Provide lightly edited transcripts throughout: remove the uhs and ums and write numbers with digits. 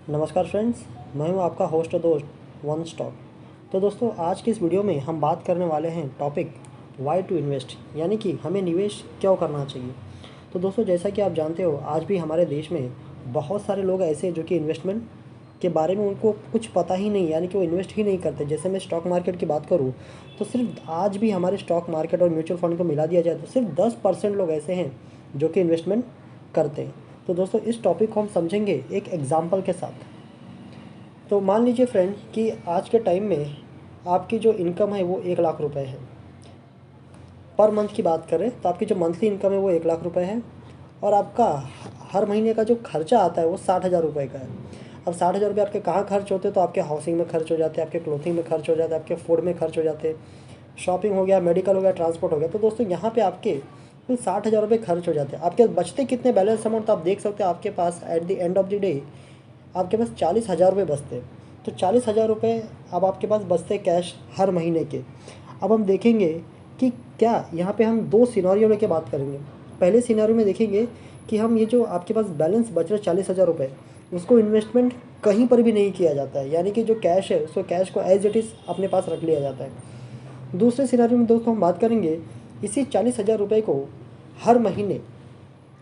नमस्कार फ्रेंड्स, मैं हूं आपका होस्ट और दोस्त वन स्टॉप। तो दोस्तों, आज की इस वीडियो में हम बात करने वाले हैं टॉपिक वाई टू इन्वेस्ट, यानी कि हमें निवेश क्यों करना चाहिए। तो दोस्तों, जैसा कि आप जानते हो, आज भी हमारे देश में बहुत सारे लोग ऐसे जो कि इन्वेस्टमेंट के बारे में उनको कुछ पता ही नहीं, यानी कि वो इन्वेस्ट ही नहीं करते। जैसे मैं स्टॉक मार्केट की बात करूँ तो सिर्फ आज भी हमारे स्टॉक मार्केट और म्यूचुअल फंड को मिला दिया जाए तो सिर्फ 10% लोग ऐसे हैं जो कि इन्वेस्टमेंट करते हैं। तो दोस्तों, इस टॉपिक को हम समझेंगे एक एग्जाम्पल के साथ। तो मान लीजिए फ्रेंड कि आज के टाइम में आपकी जो इनकम है वो 1 लाख रुपए है। पर मंथ की बात करें तो आपकी जो मंथली इनकम है वो 1 लाख रुपए है, और आपका हर महीने का जो खर्चा आता है वो 60,000 रुपये का है। अब 60,000 रुपये आपके कहाँ खर्च होते हैं? तो आपके हाउसिंग में खर्च हो जाते हैं, आपके क्लोथिंग में खर्च हो जाते हैं, आपके फूड में खर्च हो जाते हैं, शॉपिंग हो गया, मेडिकल हो गया, ट्रांसपोर्ट हो गया। तो दोस्तों, यहाँ पे आपके कुल 60,000 रुपये खर्च हो जाते हैं। आपके बचते कितने बैलेंस अमाउंट? तो आप देख सकते हैं आपके पास at the end of the day आपके पास 40,000 रुपये बचते। तो 40,000 रुपये अब आपके पास बचते कैश हर महीने के। अब हम देखेंगे कि क्या यहाँ पे हम दो सिनारियो लेके बात करेंगे। पहले सिनारियो में देखेंगे कि हम ये जो आपके पास बैलेंस बच रहे 40,000 रुपये, उसको इन्वेस्टमेंट कहीं पर भी नहीं किया जाता है, यानी कि जो कैश है उसको कैश को एज इट इज़ अपने पास रख लिया जाता है। दूसरे सिनारियो में दोस्तों हम बात करेंगे इसी 40,000 रुपये को हर महीने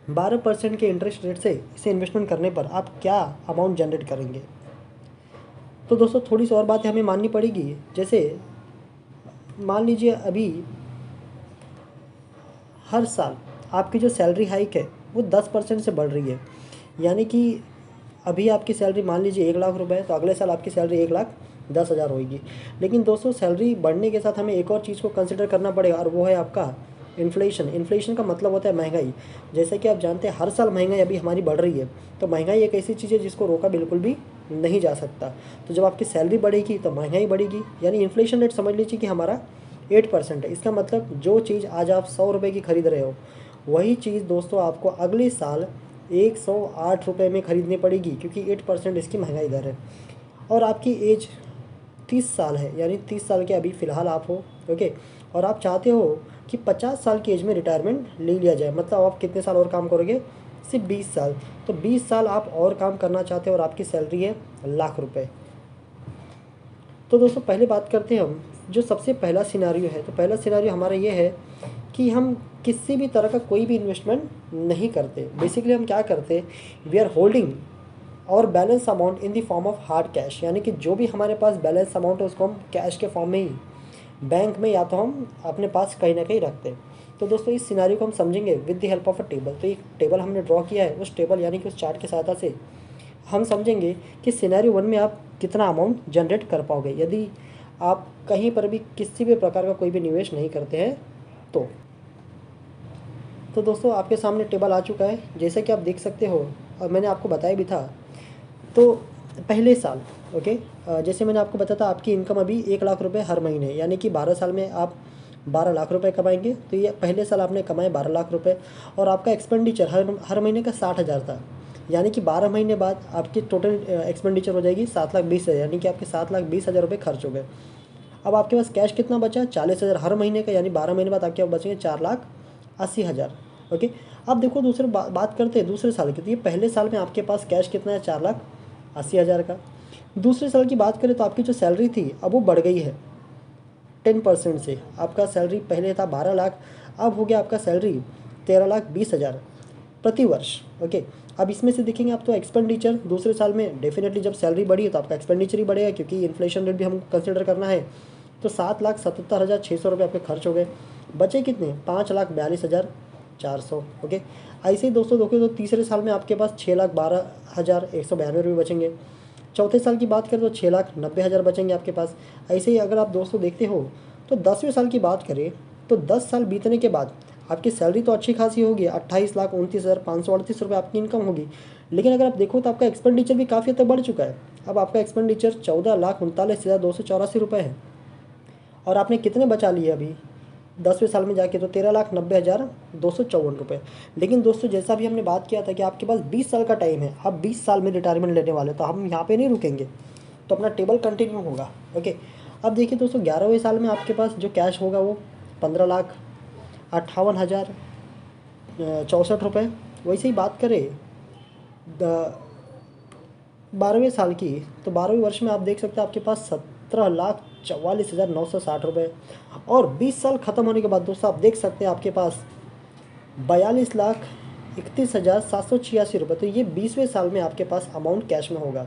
12% के इंटरेस्ट रेट से इसे इन्वेस्टमेंट करने पर आप क्या अमाउंट जनरेट करेंगे। तो दोस्तों, थोड़ी सी और बातें हमें माननी पड़ेगी। जैसे मान लीजिए अभी हर साल आपकी जो सैलरी हाइक है वो 10% से बढ़ रही है, यानी कि अभी आपकी सैलरी मान लीजिए 1 लाख रुपए है, तो अगले साल आपकी सैलरी 1,10,000 होगी। लेकिन दोस्तों, सैलरी बढ़ने के साथ हमें एक और चीज़ को कंसिडर करना पड़ेगा, और वो है आपका इन्फ्लेशन। इन्फ्लेशन का मतलब होता है महंगाई। जैसे कि आप जानते हैं हर साल महंगाई अभी हमारी बढ़ रही है। तो महंगाई एक ऐसी चीज़ है जिसको रोका बिल्कुल भी नहीं जा सकता। तो जब आपकी सैलरी बढ़ेगी तो महंगाई बढ़ेगी, यानी इन्फ्लेशन रेट समझ लीजिए कि हमारा 8% है। इसका मतलब जो चीज़ आज आप 100 रुपये की खरीद रहे हो, वही चीज़ दोस्तों आपको अगले साल 108 रुपये में ख़रीदनी पड़ेगी, क्योंकि 8% इसकी महंगाई दर है। और आपकी एज 30 साल है, यानी 30 साल के अभी फ़िलहाल आप हो, ओके। और आप चाहते हो कि 50 साल की एज में रिटायरमेंट ले लिया जाए, मतलब आप कितने साल और काम करोगे? सिर्फ 20 साल। तो 20 साल आप और काम करना चाहते हो और आपकी सैलरी है 1 लाख रुपए। तो दोस्तों, पहले बात करते हैं हम जो सबसे पहला सिनारियो है। तो पहला सिनारियो हमारा ये है कि हम किसी भी तरह का कोई भी इन्वेस्टमेंट नहीं करते। बेसिकली हम क्या करते? वी आर होल्डिंग और balance amount in the form of hard cash, यानी कि जो भी हमारे पास बैलेंस अमाउंट है उसको हम कैश के फॉर्म में ही बैंक में या तो हम अपने पास कहीं ना कहीं रखते हैं। तो दोस्तों, इस सिनारियो को हम समझेंगे with the help of a table. तो एक टेबल हमने ड्रॉ किया है, उस टेबल यानी कि उस चार्ट की सहायता से हम समझेंगे कि सिनेरियो 1 में आप कितना अमाउंट जनरेट कर पाओगे यदि आप कहीं पर भी किसी भी प्रकार का कोई भी निवेश नहीं करते हैं। तो दोस्तों, आपके सामने टेबल आ चुका है, जैसे कि आप देख सकते हो, और मैंने आपको बताया भी था। तो पहले साल, ओके, जैसे मैंने आपको बताया था आपकी इनकम अभी 1 लाख रुपए हर महीने, यानी कि 12 साल में आप 12 लाख रुपए कमाएंगे। तो ये पहले साल आपने कमाए 12 लाख रुपए, और आपका एक्सपेंडिचर हर महीने का 60,000 था, यानी कि 12 महीने बाद आपकी टोटल एक्सपेंडिचर हो जाएगी 7,20,000, यानी कि आपके 7,20,000 रुपये खर्च हो गए। अब आपके पास कैश कितना बचा? 40,000 हर महीने का, यानी 12 महीने बाद आपके पास बचेंगे 4,80,000। ओके। अब देखो दूसरे बात करते हैं दूसरे साल की। तो ये पहले साल में आपके पास कैश कितना है? 4,80,000 का। दूसरे साल की बात करें तो आपकी जो सैलरी थी अब वो बढ़ गई है 10% से। आपका सैलरी पहले था 12 लाख, अब हो गया आपका सैलरी 13,20,000 प्रति वर्ष। ओके। अब इसमें से देखेंगे आप तो एक्सपेंडिचर दूसरे साल में डेफिनेटली जब सैलरी बढ़ी है तो आपका एक्सपेंडिचर ही बढ़ेगा, क्योंकि इन्फ्लेशन रेट भी हमको कंसिडर करना है। तो 7,77,600 रुपये आपके खर्च हो गए। बचे कितने? 5,42,400। ओके। ऐसे ही दोस्तों देखो तो तीसरे साल में आपके पास 6,12,192 रुपये बचेंगे। चौथे साल की बात करें तो 6,90,000 बचेंगे आपके पास। ऐसे ही अगर आप दोस्तों देखते हो तो 10वें साल की बात करें तो 10 साल बीतने के बाद आपकी सैलरी तो अच्छी खासी होगी, 28,29,538 रुपये आपकी इनकम होगी। लेकिन अगर आप देखो तो आपका एक्सपेंडिचर भी काफ़ी हद तक बढ़ चुका है। अब आपका एक्सपेंडिचर 14,39,284 रुपये है, और आपने कितने बचा लिए अभी 10वें साल में जाके? तो 13,90,254 रुपये। लेकिन दोस्तों, जैसा भी हमने बात किया था कि आपके पास 20 साल का टाइम है, आप 20 साल में रिटायरमेंट लेने वाले, तो हम यहाँ पे नहीं रुकेंगे, तो अपना टेबल कंटिन्यू होगा। ओके। अब देखिए दोस्तों, 11वें साल में आपके पास जो कैश होगा वो 15,58,064 रुपये। वैसे ही बात करें 12वें साल की, तो 12वें वर्ष में आप देख सकते हैं आपके पास 17,44,960 रुपये, और 20 साल ख़त्म होने के बाद दोस्तों आप देख सकते हैं आपके पास 42,31,786 रुपये। तो ये 20वें साल में आपके पास अमाउंट कैश में होगा।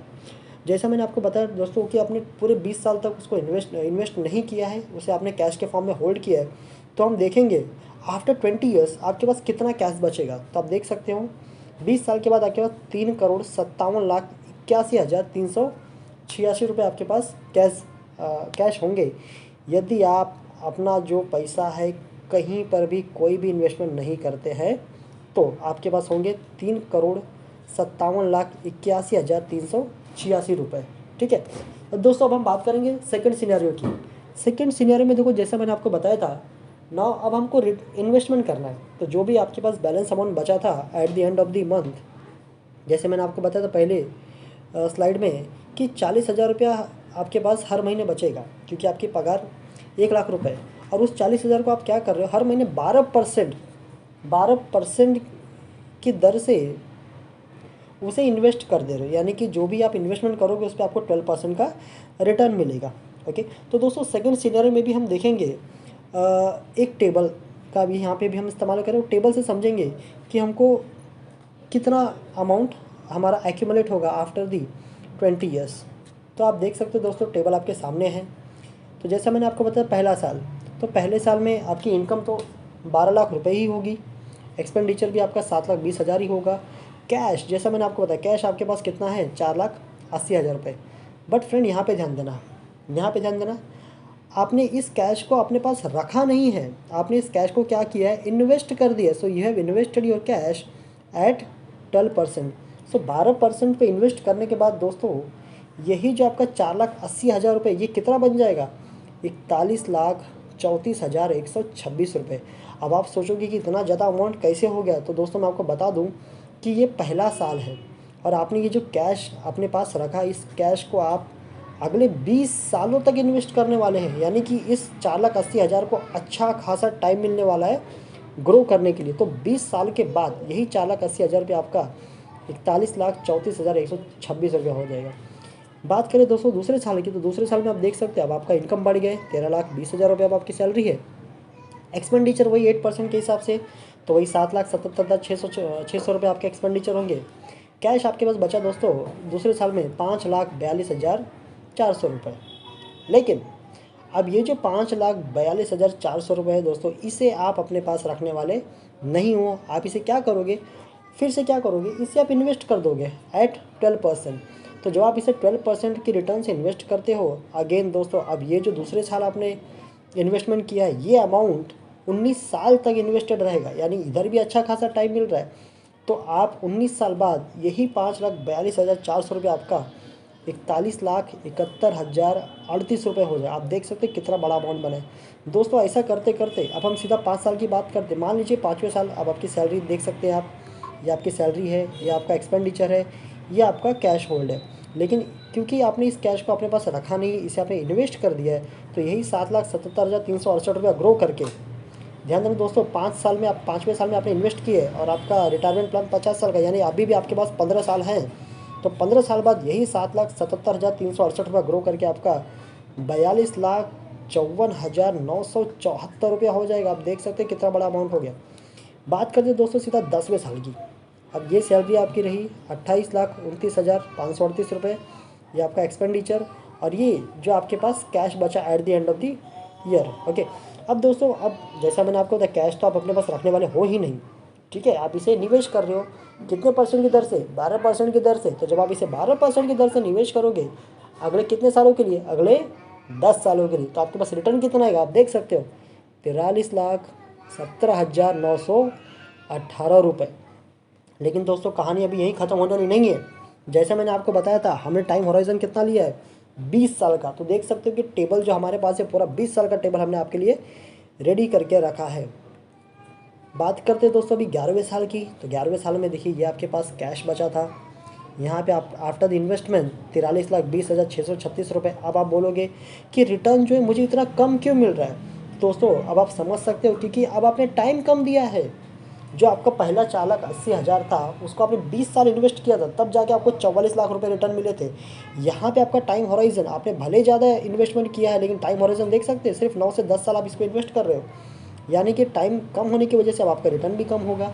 जैसा मैंने आपको बताया दोस्तों कि आपने पूरे 20 साल तक उसको इन्वेस्ट नहीं किया है, उसे आपने कैश के फॉर्म में होल्ड किया है, तो हम देखेंगे आफ्टर 20 ईयर्स आपके पास कितना कैश बचेगा। तो आप देख सकते हो 20 साल के बाद आपके पास 3,57,81,386 रुपये आपके पास कैश होंगे, यदि आप अपना जो पैसा है कहीं पर भी कोई भी इन्वेस्टमेंट नहीं करते हैं, तो आपके पास होंगे 3,57,81,386 रुपये। ठीक है। तो दोस्तों अब हम बात करेंगे सेकंड सिनेरियो की। सेकंड सिनेरियो में देखो, जैसा मैंने आपको बताया था ना, अब हमको इन्वेस्टमेंट करना है। तो जो भी आपके पास बैलेंस अमाउंट बचा था eight the end of the month, जैसे मैंने आपको बताया था पहले स्लाइड में कि 40,000 रुपया आपके पास हर महीने बचेगा, क्योंकि आपकी पगार 1,00,000 रुपये, और उस 40,000 को आप क्या कर रहे हो, हर महीने 12% की दर से उसे इन्वेस्ट कर दे रहे हो, यानी कि जो भी आप इन्वेस्टमेंट करोगे उस पर आपको 12% का रिटर्न मिलेगा। ओके। तो दोस्तों सेकंड सिनेरियो में भी हम देखेंगे एक टेबल का भी यहाँ पे भी हम इस्तेमाल करें। टेबल से समझेंगे कि हमको कितना अमाउंट हमारा एक्यूमुलेट होगा आफ्टर दी 20 ईयर्स। तो आप देख सकते हो दोस्तों, टेबल आपके सामने है। तो जैसा मैंने आपको बताया पहला साल, तो पहले साल में आपकी इनकम तो 12 लाख रुपए ही होगी, एक्सपेंडिचर भी आपका 7,20,000 ही होगा। कैश, जैसा मैंने आपको बताया, कैश आपके पास कितना है, 4,80,000 रुपये। बट फ्रेंड यहाँ पे ध्यान देना, आपने इस कैश को अपने पास रखा नहीं है, आपने इस कैश को क्या किया है, इन्वेस्ट कर दिया। So you have invested your cash at 12%। सो 12% पे इन्वेस्ट करने के बाद दोस्तों यही जो आपका 4,80,000 रुपये, ये कितना बन जाएगा, 41,34,126 रुपये। अब आप सोचोगे कि इतना ज़्यादा अमाउंट कैसे हो गया। तो दोस्तों मैं आपको बता दूं कि ये पहला साल है, और आपने ये जो कैश अपने पास रखा, इस कैश को आप अगले 20 सालों तक इन्वेस्ट करने वाले हैं, यानी कि इस 4,80,000 को अच्छा खासा टाइम मिलने वाला है ग्रो करने के लिए। तो 20 साल के बाद यही 4,80,000 रुपये आपका 41,34,126 रुपये हो जाएगा। बात करें दोस्तों दूसरे साल की, तो दूसरे साल में आप देख सकते हैं अब आपका इनकम बढ़ गया है, 13,20,000 रुपये अब आपकी सैलरी है। एक्सपेंडिचर वही 8% के हिसाब से, तो वही 7,77,600 रुपये आपके एक्सपेंडिचर होंगे। कैश आपके पास बचा दोस्तों दूसरे साल में 5,42,400 रुपये। लेकिन अब ये जो 5,42,400 रुपये है दोस्तों, इसे आप अपने पास रखने वाले नहीं हो। आप इसे क्या करोगे, फिर से क्या करोगे, इसे आप इन्वेस्ट कर दोगे एट 12%। तो जब आप इसे 12% की रिटर्न से इन्वेस्ट करते हो, अगेन दोस्तों अब ये जो दूसरे साल आपने इन्वेस्टमेंट किया है, ये अमाउंट 19 साल तक इन्वेस्टेड रहेगा, यानी इधर भी अच्छा खासा टाइम मिल रहा है। तो आप 19 साल बाद यही 5,42,400 रुपये आपका 41,71,038 रुपये हो जाए। आप देख सकते हैं कितना बड़ा अमाउंट बना है दोस्तों। ऐसा करते करते अब हम सीधा 5 साल की बात करते। मान लीजिए 5वें साल, अब आपकी सैलरी देख सकते हैं आप, ये आपकी सैलरी है, ये आपका एक्सपेंडिचर है, ये आपका कैश होल्ड है। लेकिन क्योंकि आपने इस कैश को अपने पास रखा नहीं, इसे आपने इन्वेस्ट कर दिया है, तो यही 7,77,368 रुपया ग्रो करके, ध्यान देना दोस्तों, 5 साल में आप 5वें साल में आपने इन्वेस्ट किए और आपका रिटायरमेंट प्लान 50 साल का, यानी अभी भी आपके पास 15 साल हैं। तो 15 साल बाद यही 7,77,368 रुपया ग्रो करके आपका 42,54,974 रुपया हो जाएगा। आप देख सकते हैं कितना बड़ा अमाउंट हो गया। बात करते दोस्तों सीधा 10वें साल की। अब ये सैलरी आपकी रही 28,29,538 रुपये, ये आपका एक्सपेंडिचर, और ये जो आपके पास कैश बचा eight the end of the year. Okay. अब दोस्तों, अब जैसा मैंने आपको बताया, कैश तो आप अपने पास रखने वाले हो ही नहीं, ठीक है। आप इसे निवेश कर रहे हो कितने परसेंट की दर से, 12% की दर से। तो जब आप इसे 12% की दर से निवेश करोगे अगले कितने सालों के लिए, अगले 10 सालों के लिए, तो आपके पास रिटर्न कितना आएगा, आप देख सकते हो 43,17,918 रुपये। लेकिन दोस्तों कहानी अभी यहीं ख़त्म होने वाली नहीं है। जैसा मैंने आपको बताया था, हमने टाइम होराइजन कितना लिया है, 20 साल का। तो देख सकते हो कि टेबल जो हमारे पास है, पूरा 20 साल का टेबल हमने आपके लिए रेडी करके रखा है। बात करते हैं दोस्तों अभी 11वें साल की। तो 11वें साल में देखिए, ये आपके पास कैश बचा था, यहाँ पे आप आफ्टर द इन्वेस्टमेंट 43,20,636 रुपये। अब आप बोलोगे कि रिटर्न जो है मुझे इतना कम क्यों मिल रहा है। दोस्तों अब आप समझ सकते हो, क्योंकि अब आपने टाइम कम दिया है। जो आपका पहला 4,80,000 था उसको आपने 20 साल इन्वेस्ट किया था, तब जाके आपको 44 लाख रुपए रिटर्न मिले थे। यहाँ पे आपका टाइम हॉराइजन, आपने भले ज़्यादा इन्वेस्टमेंट किया है लेकिन टाइम हॉराइजन देख सकते हैं, सिर्फ 9 से 10 साल आप इसको इन्वेस्ट कर रहे हो, यानी कि टाइम कम होने की वजह से अब आपका रिटर्न भी कम होगा।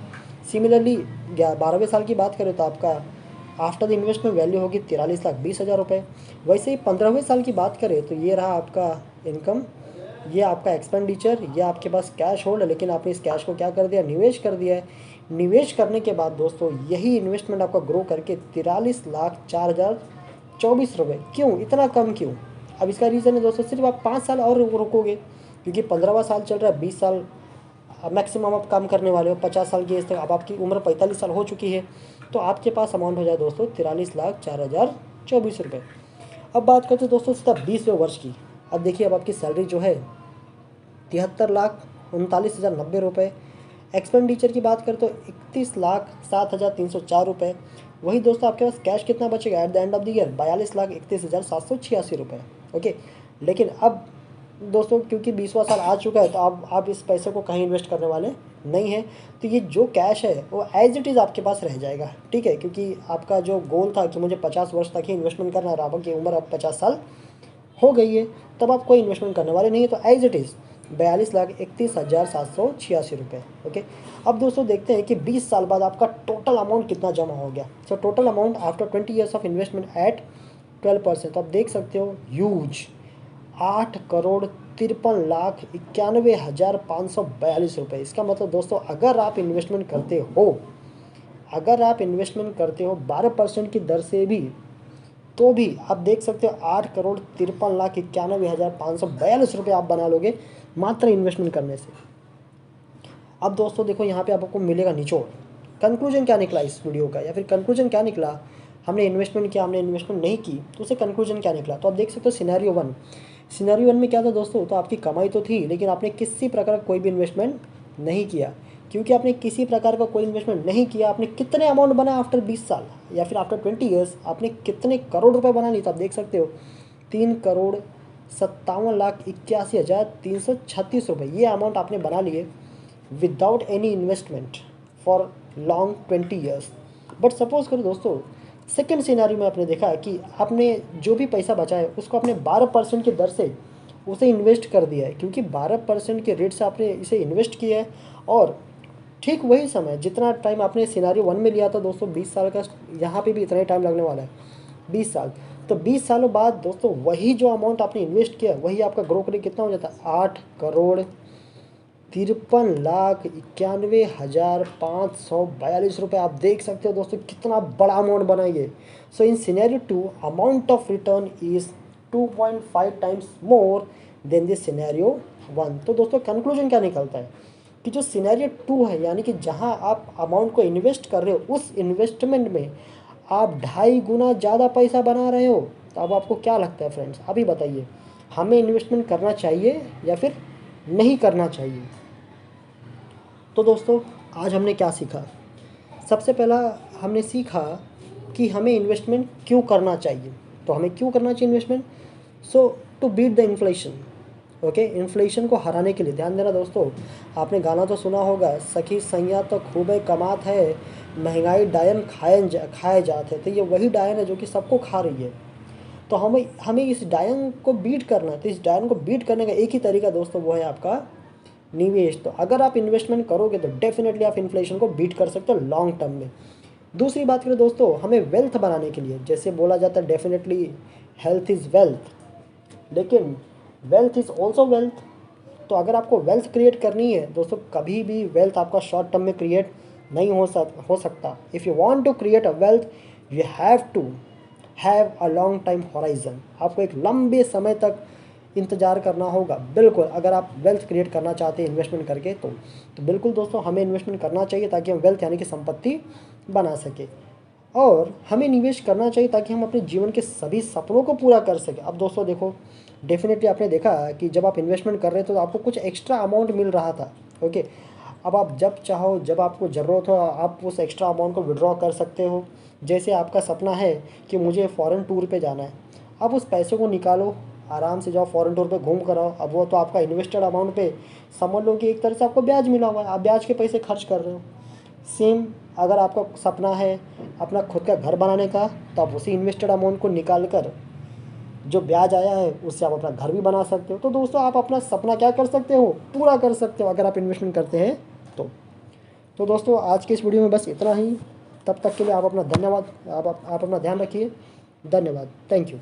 सिमिलरली 12वें साल की बात करें तो आपका आफ्टर द इन्वेस्टमेंट वैल्यू होगी 43,20,000 रुपये। वैसे ही 15वें साल की बात करें तो ये रहा आपका इनकम, ये आपका एक्सपेंडिचर, ये आपके पास कैश होल्ड, लेकिन आपने इस कैश को क्या कर दिया, निवेश कर दिया है। निवेश करने के बाद दोस्तों यही इन्वेस्टमेंट आपका ग्रो करके 43,04,024 रुपये। क्यों इतना कम क्यों? अब इसका रीज़न है दोस्तों, सिर्फ आप 5 साल और रुकोगे, क्योंकि 15वां साल चल रहा है, 20 साल मैक्सिमम आप काम करने वाले हो, 50 साल की एज तक, अब आपकी उम्र 45 साल हो चुकी है, तो आपके पास अमाउंट हो जाए दोस्तों 43,04,024 रुपये। अब बात करते हैं दोस्तों सीधा 20वें वर्ष की। अब देखिए अब आपकी सैलरी जो है 73,39,090 रुपये। एक्सपेंडिचर की बात करें तो 31,07,304 रुपये। वही दोस्तों आपके पास कैश कितना बचेगा eight the end of the year, 42,31,786 रुपये। ओके, लेकिन अब दोस्तों क्योंकि 20वां साल आ चुका है तो आप इस पैसे को कहीं इन्वेस्ट करने वाले नहीं है, तो ये जो कैश है वो एज इट इज़ आपके पास रह जाएगा, ठीक है, क्योंकि आपका जो गोल था कि मुझे 50 वर्ष तक ही इन्वेस्टमेंट करना है, आपकी उम्र अब 50 साल हो गई है, तब आप कोई इन्वेस्टमेंट करने वाले नहीं है, तो एज इट इज़ 42,31,786 रुपये। ओके, अब दोस्तों देखते हैं कि 20 साल बाद आपका टोटल अमाउंट कितना जमा हो गया। So total amount after 20 years of investment at 12%, तो आप देख सकते हो ह्यूज 8,53,91,542 रुपये। इसका मतलब दोस्तों अगर आप इन्वेस्टमेंट करते हो, 12% की दर से भी, तो भी आप देख सकते हो 8,53,91,542 रुपये आप बना लोगे मात्र इन्वेस्टमेंट करने से। अब दोस्तों देखो यहाँ पे आपको मिलेगा निचोड़, कंक्लूजन क्या निकला इस वीडियो का, या फिर कंक्लूजन क्या निकला, हमने इन्वेस्टमेंट किया, हमने इन्वेस्टमेंट नहीं की, तो उससे कंक्लूजन क्या निकला। तो आप देख सकते हो सिनेरियो वन में क्या था दोस्तों, तो आपकी कमाई तो थी लेकिन आपने किसी प्रकार का कोई भी इन्वेस्टमेंट नहीं किया। क्योंकि आपने किसी प्रकार का कोई इन्वेस्टमेंट नहीं किया, आपने कितने अमाउंट बना आफ्टर 20 साल या फिर आफ्टर 20 ईयर्स, आपने कितने करोड़ रुपए बना लिए, तो आप देख सकते हो 3,57,81,336 रुपये, ये अमाउंट आपने बना लिए without any investment for long 20 years. But suppose करो दोस्तों सेकेंड सिनेरियो में आपने देखा कि आपने जो भी पैसा बचा है उसको आपने 12% की दर से उसे इन्वेस्ट कर दिया है, क्योंकि 12% के रेट से आपने इसे इन्वेस्ट किया है, और ठीक वही समय जितना टाइम आपने सिनेरियो वन में लिया था दोस्तों 20 साल का, यहाँ पे भी इतना ही टाइम लगने वाला है 20 साल। तो 20 सालों बाद दोस्तों वही जो अमाउंट आपने इन्वेस्ट किया वही आपका ग्रो करके कितना हो जाता है, 8,53,91,542 रुपये। आप देख सकते हो दोस्तों कितना बड़ा अमाउंट बनाइए। So in scenario 2 amount of return is 2.5 times more than this scenario 1। तो दोस्तों कंक्लूजन क्या निकलता है कि जो सिनेरियो 2 है, यानी कि जहां आप अमाउंट को इन्वेस्ट कर रहे हो उस इन्वेस्टमेंट में आप 2.5 गुना ज़्यादा पैसा बना रहे हो। तो अब आपको क्या लगता है फ्रेंड्स, अभी बताइए हमें इन्वेस्टमेंट करना चाहिए या फिर नहीं करना चाहिए। तो दोस्तों आज हमने क्या सीखा, सबसे पहला हमने सीखा कि हमें इन्वेस्टमेंट क्यों करना चाहिए। तो हमें क्यों करना चाहिए investment, so to beat the inflation. Okay, inflation को हराने के लिए, ध्यान देना दोस्तों, आपने गाना तो सुना होगा, सखी सैया तो खूबे कमात है, महंगाई डायन खाए जाते। तो ये वही डायन है जो कि सबको खा रही है। तो हमें इस डायन को बीट करना है। तो इस डायन को बीट करने का एक ही तरीका दोस्तों, वो है आपका निवेश। तो अगर आप इन्वेस्टमेंट करोगे तो डेफिनेटली आप इन्फ्लेशन को बीट कर सकते हो लॉन्ग टर्म में। दूसरी बात करें दोस्तों, हमें वेल्थ बनाने के लिए, जैसे बोला जाता है डेफिनेटली हेल्थ इज़ वेल्थ, लेकिन वेल्थ इज़ ऑल्सो वेल्थ। तो अगर आपको वेल्थ क्रिएट करनी है दोस्तों, कभी भी वेल्थ आपका शॉर्ट टर्म में क्रिएट नहीं हो सकता। If you want to create a wealth you have to have a long time horizon. आपको एक लंबे समय तक इंतज़ार करना होगा। बिल्कुल, अगर आप वेल्थ क्रिएट करना चाहते हैं इन्वेस्टमेंट करके तो बिल्कुल दोस्तों हमें इन्वेस्टमेंट करना चाहिए ताकि हम वेल्थ यानी कि संपत्ति बना सके, और हमें निवेश करना चाहिए ताकि हम अपने जीवन के सभी सपनों को पूरा कर सकें। अब दोस्तों देखो, डेफिनेटली आपने देखा कि जब आप इन्वेस्टमेंट कर रहे थे तो आपको कुछ एक्स्ट्रा अमाउंट मिल रहा था। ओके, अब आप जब चाहो, जब आपको ज़रूरत हो, आप उस एक्स्ट्रा अमाउंट को विड्रॉ कर सकते हो। जैसे आपका सपना है कि मुझे फ़ॉरेन टूर पे जाना है, अब उस पैसे को निकालो, आराम से जाओ फ़ॉरेन टूर पे घूम कर आओ। अब वो तो आपका इन्वेस्टेड अमाउंट पे समझ लो कि एक तरह से आपको ब्याज मिला हुआ है, आप ब्याज के पैसे खर्च कर रहे हो। सेम अगर आपका सपना है अपना खुद का घर बनाने का, तो आप उसी इन्वेस्टेड अमाउंट को निकाल कर जो ब्याज आया है उससे आप अपना घर भी बना सकते हो। तो दोस्तों आप अपना सपना क्या कर सकते हो, पूरा कर सकते हो अगर आप इन्वेस्टमेंट करते हैं तो। तो दोस्तों आज के इस वीडियो में बस इतना ही। तब तक के लिए आप अपना धन्यवाद, आप अपना ध्यान रखिए। धन्यवाद, थैंक यू।